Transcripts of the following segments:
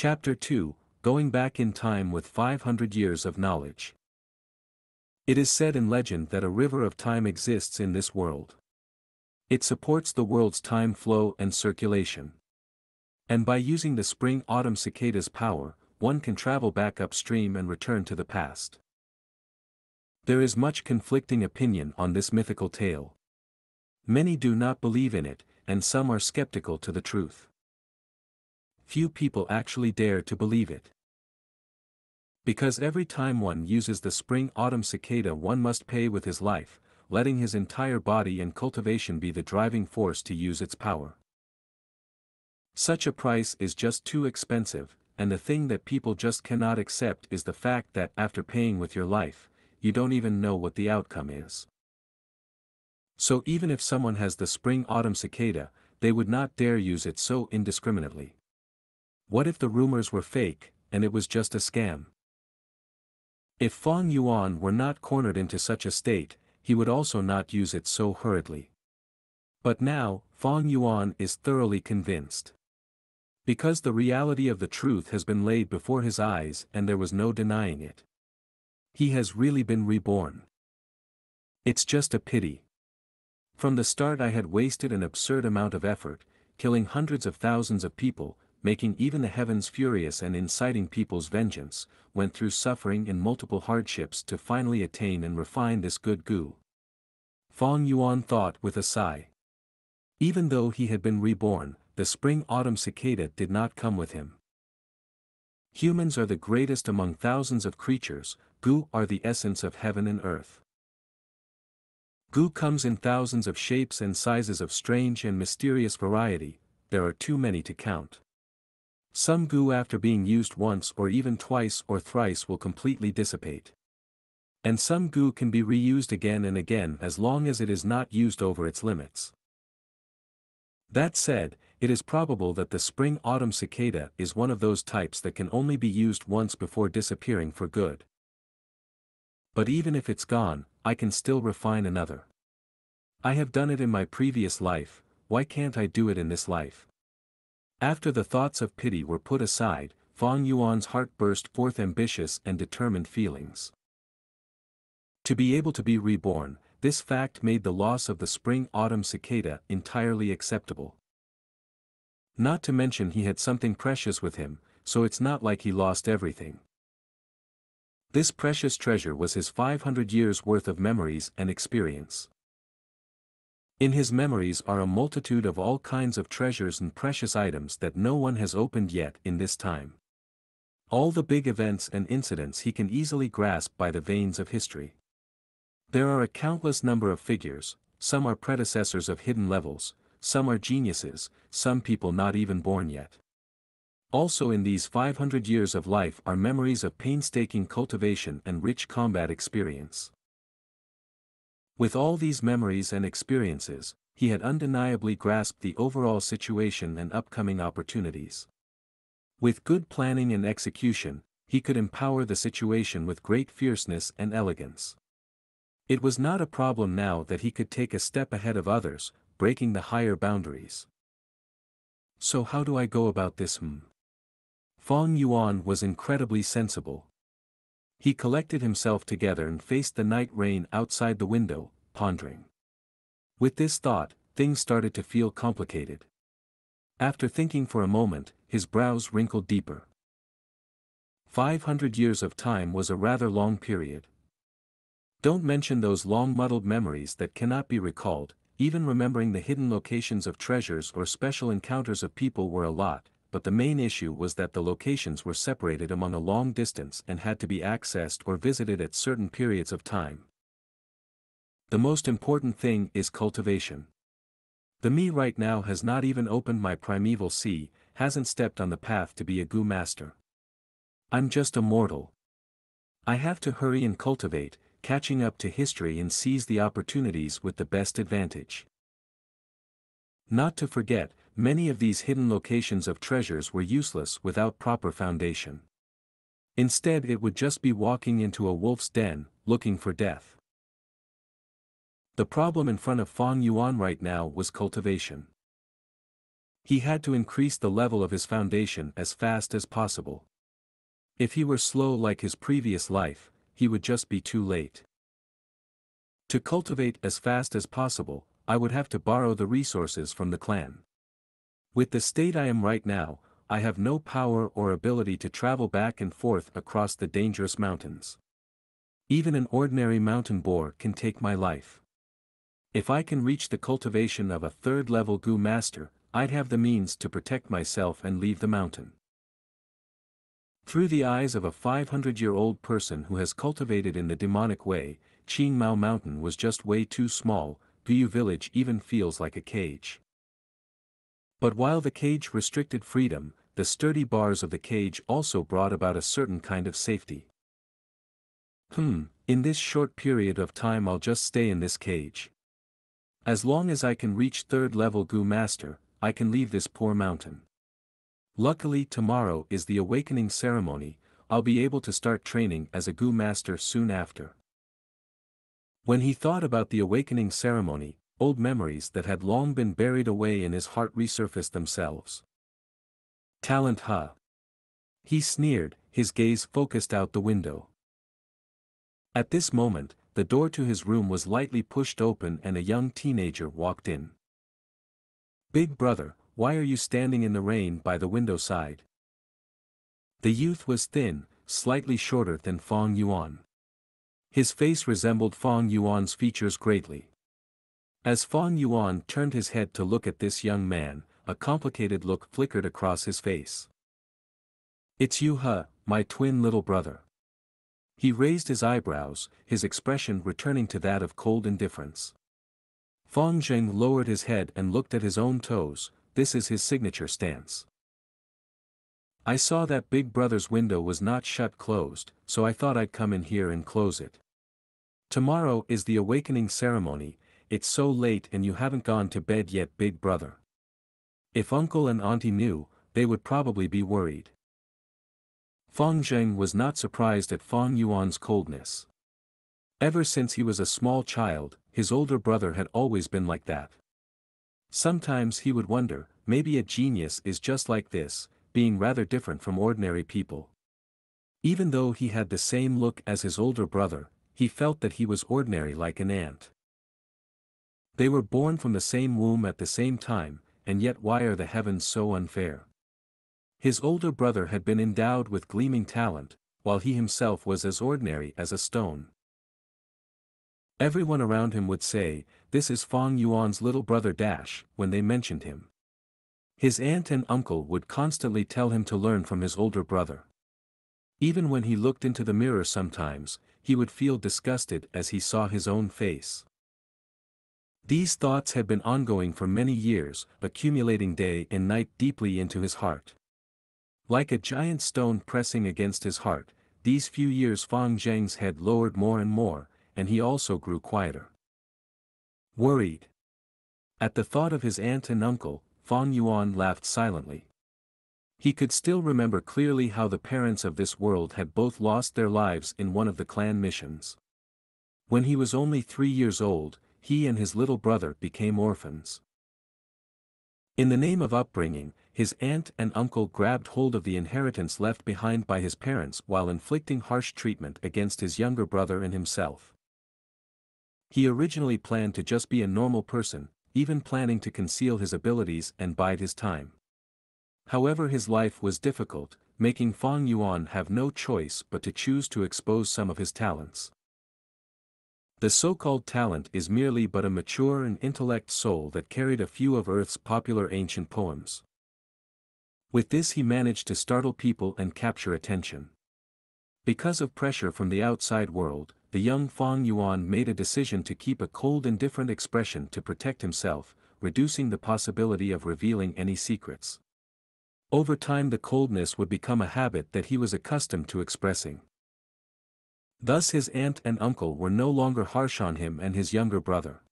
Chapter 2, Going Back in Time with 500 Years of Knowledge. It is said in legend that a river of time exists in this world. It supports the world's time flow and circulation. And by using the spring-autumn cicada's power, one can travel back upstream and return to the past. There is much conflicting opinion on this mythical tale. Many do not believe in it, and some are skeptical to the truth. Few people actually dare to believe it. Because every time one uses the spring-autumn cicada, one must pay with his life, letting his entire body and cultivation be the driving force to use its power. Such a price is just too expensive, and the thing that people just cannot accept is the fact that after paying with your life, you don't even know what the outcome is. So even if someone has the spring-autumn cicada, they would not dare use it so indiscriminately. What if the rumors were fake, and it was just a scam? If Feng Yuan were not cornered into such a state, he would also not use it so hurriedly. But now, Feng Yuan is thoroughly convinced. Because the reality of the truth has been laid before his eyes and there was no denying it. He has really been reborn. It's just a pity. From the start I had wasted an absurd amount of effort, killing hundreds of thousands of people, making even the heavens furious and inciting people's vengeance, went through suffering and multiple hardships to finally attain and refine this good Gu. Feng Yuan thought with a sigh. Even though he had been reborn, the spring-autumn cicada did not come with him. Humans are the greatest among thousands of creatures, Gu are the essence of heaven and earth. Gu comes in thousands of shapes and sizes of strange and mysterious variety, there are too many to count. Some Gu after being used once or even twice or thrice will completely dissipate. And some Gu can be reused again and again as long as it is not used over its limits. That said, it is probable that the spring-autumn cicada is one of those types that can only be used once before disappearing for good. But even if it's gone, I can still refine another. I have done it in my previous life, why can't I do it in this life? After the thoughts of pity were put aside, Feng Yuan's heart burst forth ambitious and determined feelings. To be able to be reborn, this fact made the loss of the spring-autumn cicada entirely acceptable. Not to mention he had something precious with him, so it's not like he lost everything. This precious treasure was his 500 years' worth of memories and experience. In his memories are a multitude of all kinds of treasures and precious items that no one has opened yet in this time. All the big events and incidents he can easily grasp by the veins of history. There are a countless number of figures, some are predecessors of hidden levels, some are geniuses, some people not even born yet. Also in these 500 years of life are memories of painstaking cultivation and rich combat experience. With all these memories and experiences, he had undeniably grasped the overall situation and upcoming opportunities. With good planning and execution, he could empower the situation with great fierceness and elegance. It was not a problem now that he could take a step ahead of others, breaking the higher boundaries. So how do I go about this? Feng Yuan was incredibly sensible. He collected himself together and faced the night rain outside the window, pondering. With this thought, things started to feel complicated. After thinking for a moment, his brows wrinkled deeper. 500 years of time was a rather long period. Don't mention those long muddled memories that cannot be recalled, even remembering the hidden locations of treasures or special encounters of people were a lot, but the main issue was that the locations were separated among a long distance and had to be accessed or visited at certain periods of time. The most important thing is cultivation. The me right now has not even opened my primeval sea, hasn't stepped on the path to be a Gu master. I'm just a mortal. I have to hurry and cultivate, catching up to history and seize the opportunities with the best advantage. Not to forget, many of these hidden locations of treasures were useless without proper foundation. Instead it would just be walking into a wolf's den, looking for death. The problem in front of Feng Yuan right now was cultivation. He had to increase the level of his foundation as fast as possible. If he were slow like his previous life, he would just be too late. To cultivate as fast as possible, I would have to borrow the resources from the clan. With the state I am right now, I have no power or ability to travel back and forth across the dangerous mountains. Even an ordinary mountain boar can take my life. If I can reach the cultivation of a third-level Gu master, I'd have the means to protect myself and leave the mountain. Through the eyes of a 500-year-old person who has cultivated in the demonic way, Qingmao Mountain was just way too small. Gu village even feels like a cage. But while the cage restricted freedom, the sturdy bars of the cage also brought about a certain kind of safety. In this short period of time I'll just stay in this cage. As long as I can reach third-level Gu master, I can leave this poor mountain. Luckily tomorrow is the awakening ceremony, I'll be able to start training as a Gu master soon after. When he thought about the awakening ceremony, old memories that had long been buried away in his heart resurfaced themselves. Talent huh? He sneered, his gaze focused out the window. At this moment, the door to his room was lightly pushed open and a young teenager walked in. Big brother, why are you standing in the rain by the window side? The youth was thin, slightly shorter than Fong Yuan. His face resembled Fong Yuan's features greatly. As Fong Yuan turned his head to look at this young man, a complicated look flickered across his face. It's you huh, my twin little brother. He raised his eyebrows, his expression returning to that of cold indifference. Fong Zheng lowered his head and looked at his own toes. This is his signature stance. I saw that big brother's window was not shut closed, so I thought I'd come in here and close it. Tomorrow is the awakening ceremony, it's so late and you haven't gone to bed yet big brother. If uncle and auntie knew, they would probably be worried. Fong Zheng was not surprised at Fong Yuan's coldness. Ever since he was a small child, his older brother had always been like that. Sometimes he would wonder, maybe a genius is just like this, being rather different from ordinary people. Even though he had the same look as his older brother, he felt that he was ordinary like an ant. They were born from the same womb at the same time, and yet why are the heavens so unfair? His older brother had been endowed with gleaming talent, while he himself was as ordinary as a stone. Everyone around him would say, this is Fong Yuan's little brother when they mentioned him. His aunt and uncle would constantly tell him to learn from his older brother. Even when he looked into the mirror sometimes, he would feel disgusted as he saw his own face. These thoughts had been ongoing for many years, accumulating day and night deeply into his heart. Like a giant stone pressing against his heart, these few years Fong Zheng's head lowered more and more, and he also grew quieter. Worried. At the thought of his aunt and uncle, Fong Yuan laughed silently. He could still remember clearly how the parents of this world had both lost their lives in one of the clan missions. When he was only 3 years old, he and his little brother became orphans. In the name of upbringing, his aunt and uncle grabbed hold of the inheritance left behind by his parents while inflicting harsh treatment against his younger brother and himself. He originally planned to just be a normal person, even planning to conceal his abilities and bide his time. However, his life was difficult, making Fong Yuan have no choice but to choose to expose some of his talents. The so-called talent is merely but a mature and intellect soul that carried a few of Earth's popular ancient poems. With this he managed to startle people and capture attention. Because of pressure from the outside world, the young Fong Yuan made a decision to keep a cold and indifferent expression to protect himself, reducing the possibility of revealing any secrets. Over time the coldness would become a habit that he was accustomed to expressing. Thus his aunt and uncle were no longer harsh on him and his younger brother.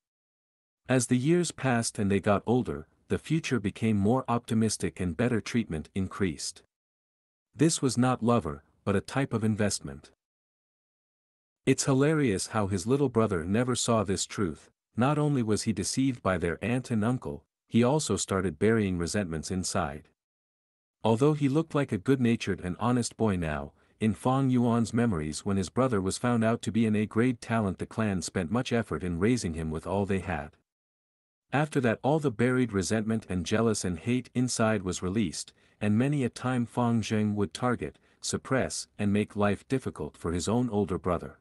As the years passed and they got older, the future became more optimistic and better treatment increased. This was not lover, but a type of investment. It's hilarious how his little brother never saw this truth. Not only was he deceived by their aunt and uncle, he also started burying resentments inside. Although he looked like a good-natured and honest boy now, in Fang Yuan's memories when his brother was found out to be an A-grade talent, the clan spent much effort in raising him with all they had. After that, all the buried resentment and jealous and hate inside was released, and many a time Fang Zheng would target, suppress, and make life difficult for his own older brother.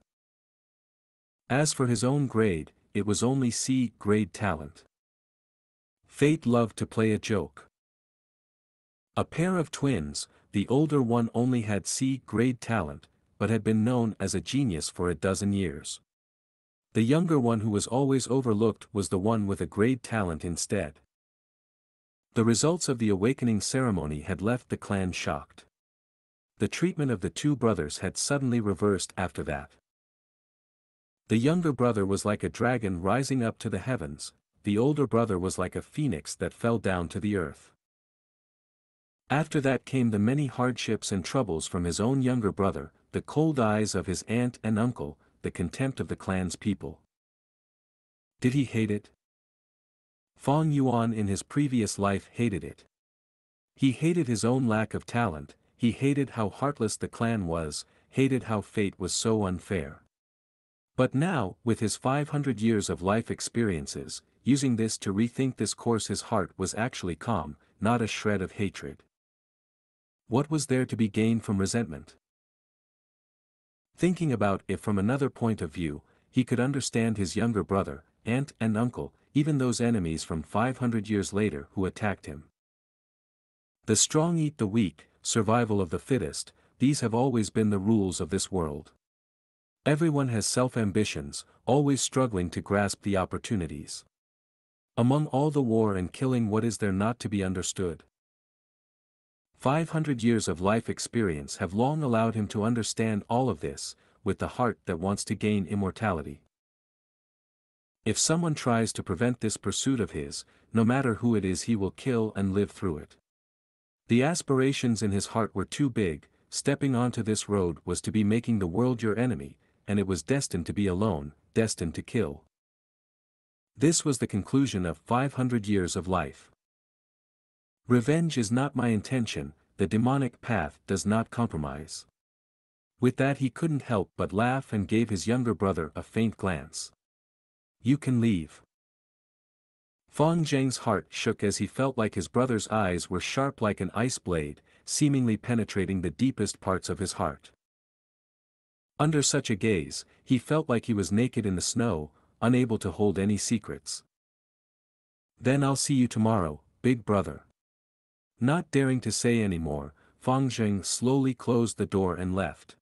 As for his own grade, it was only C-grade talent. Fate loved to play a joke. A pair of twins, the older one only had C-grade talent, but had been known as a genius for a dozen years. The younger one, who was always overlooked, was the one with a grade talent instead. The results of the awakening ceremony had left the clan shocked. The treatment of the two brothers had suddenly reversed after that. The younger brother was like a dragon rising up to the heavens, the older brother was like a phoenix that fell down to the earth. After that came the many hardships and troubles from his own younger brother, the cold eyes of his aunt and uncle, the contempt of the clan's people. Did he hate it? Fang Yuan in his previous life hated it. He hated his own lack of talent, he hated how heartless the clan was, hated how fate was so unfair. But now, with his 500 years of life experiences, using this to rethink this course, his heart was actually calm, not a shred of hatred. What was there to be gained from resentment? Thinking about it from another point of view, he could understand his younger brother, aunt and uncle, even those enemies from 500 years later who attacked him. The strong eat the weak, survival of the fittest, these have always been the rules of this world. Everyone has self-ambitions, always struggling to grasp the opportunities. Among all the war and killing, what is there not to be understood? 500 years of life experience have long allowed him to understand all of this, with the heart that wants to gain immortality. If someone tries to prevent this pursuit of his, no matter who it is, he will kill and live through it. The aspirations in his heart were too big, stepping onto this road was to be making the world your enemy, and it was destined to be alone, destined to kill. This was the conclusion of 500 years of life. Revenge is not my intention, the demonic path does not compromise. With that he couldn't help but laugh and gave his younger brother a faint glance. You can leave. Fang Zheng's heart shook as he felt like his brother's eyes were sharp like an ice blade, seemingly penetrating the deepest parts of his heart. Under such a gaze, he felt like he was naked in the snow, unable to hold any secrets. Then I'll see you tomorrow, big brother. Not daring to say any more, Fang Zheng slowly closed the door and left.